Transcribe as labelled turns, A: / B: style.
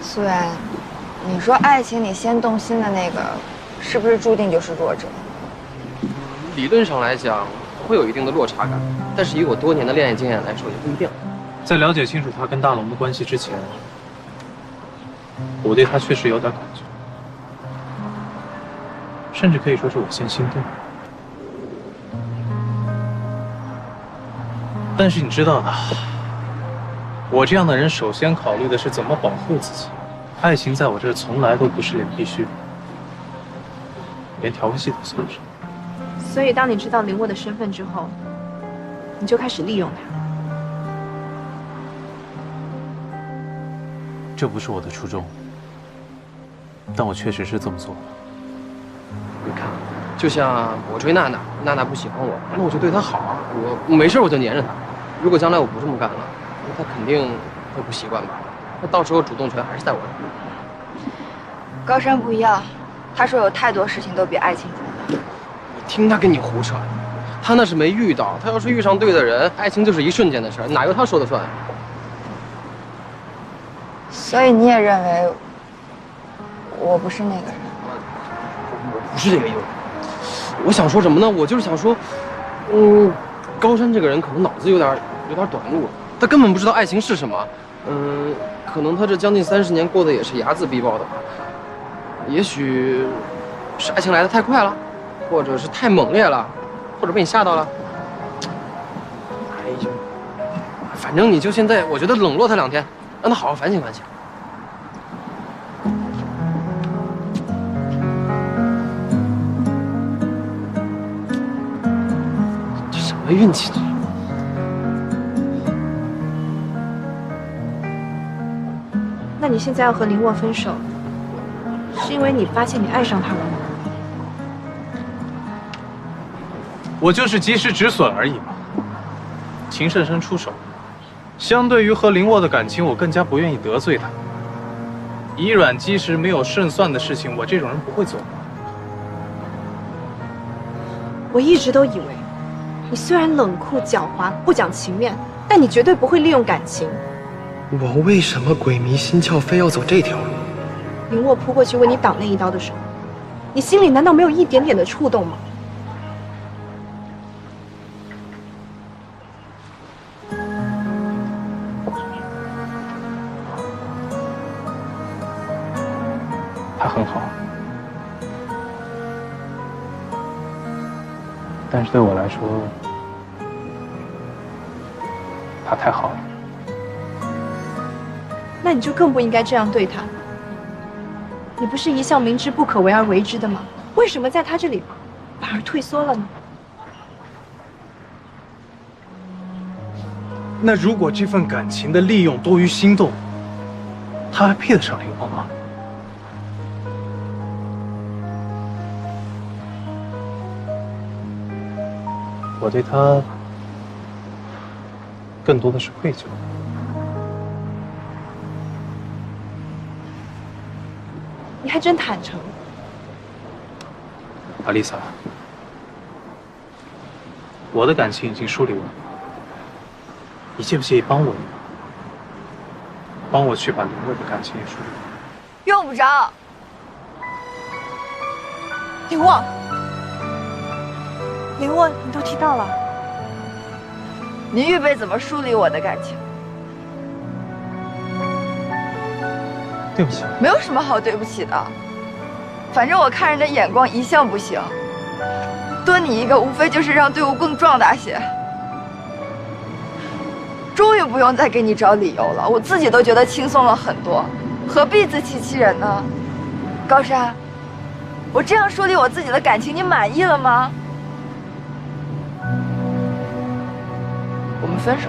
A: 苏媛，你说爱情里先动心的那个，是不是注定就是弱者？
B: 理论上来讲，会有一定的落差感，但是以我多年的恋爱经验来说，也不一定。
C: 在了解清楚他跟大龙的关系之前，我对他确实有点感觉，甚至可以说是我先心动。但是你知道的，我这样的人首先考虑的是怎么保护自己。爱情在我这儿从来都不是脸必须，连调戏都算不上。
D: 所以，当你知道林沃的身份之后，你就开始利用他。
C: 这不是我的初衷，但我确实是这么做的。
B: 你看，就像我追娜娜，娜娜不喜欢我，那我就对她好啊，我没事我就黏着她。如果将来我不这么干了，那她肯定会不习惯吧？那到时候主动权还是在我这儿。
A: 高山不一样，他说有太多事情都比爱情重要。
B: 你听他跟你胡扯，他那是没遇到，他要是遇上对的人，爱情就是一瞬间的事儿，哪由他说了算？
A: 所以你也认为我不是那个人？
B: 我不是这个意思。我想说什么呢？我就是想说，高山这个人可能脑子有点短路，他根本不知道爱情是什么。可能他这将近30年过得也是睚眦必报的吧。也许是爱情来得太快了，或者是太猛烈了，或者被你吓到了。哎呦，反正你就现在，我觉得冷落他2天，让他好好反省反省。这什么运气？
D: 那你现在要和林沃分手，是因为你发现你爱上他了吗？
C: 我就是及时止损而已嘛。秦圣生出手，相对于和林沃的感情，我更加不愿意得罪他。以卵击石没有胜算的事情，我这种人不会做。
D: 我一直都以为，你虽然冷酷狡猾、不讲情面，但你绝对不会利用感情。
E: 我为什么鬼迷心窍，非要走这条路？
D: 林沃扑过去为你挡那一刀的时候，你心里难道没有一点点的触动吗？
C: 他很好，但是对我来说，他太好了。
D: 那你就更不应该这样对他。你不是一向明知不可为而为之的吗？为什么在他这里反而退缩了呢？
C: 那如果这份感情的利用多于心动，他还配得上林沃吗？我对他更多的是愧疚。
D: 你还真坦诚。
C: 阿丽萨，我的感情已经梳理完了，你介不介意帮我一忙？帮我去把林沃的感情也梳理完。
A: 用不着。
D: 林沃，林沃，你都提到了，
A: 你预备怎么梳理我的感情？
C: 对不起。
A: 没有什么好对不起的，反正我看人的眼光一向不行，多你一个无非就是让队伍更壮大些。终于不用再给你找理由了，我自己都觉得轻松了很多，何必自欺欺人呢？高山，我这样梳理我自己的感情，你满意了吗？我们分手。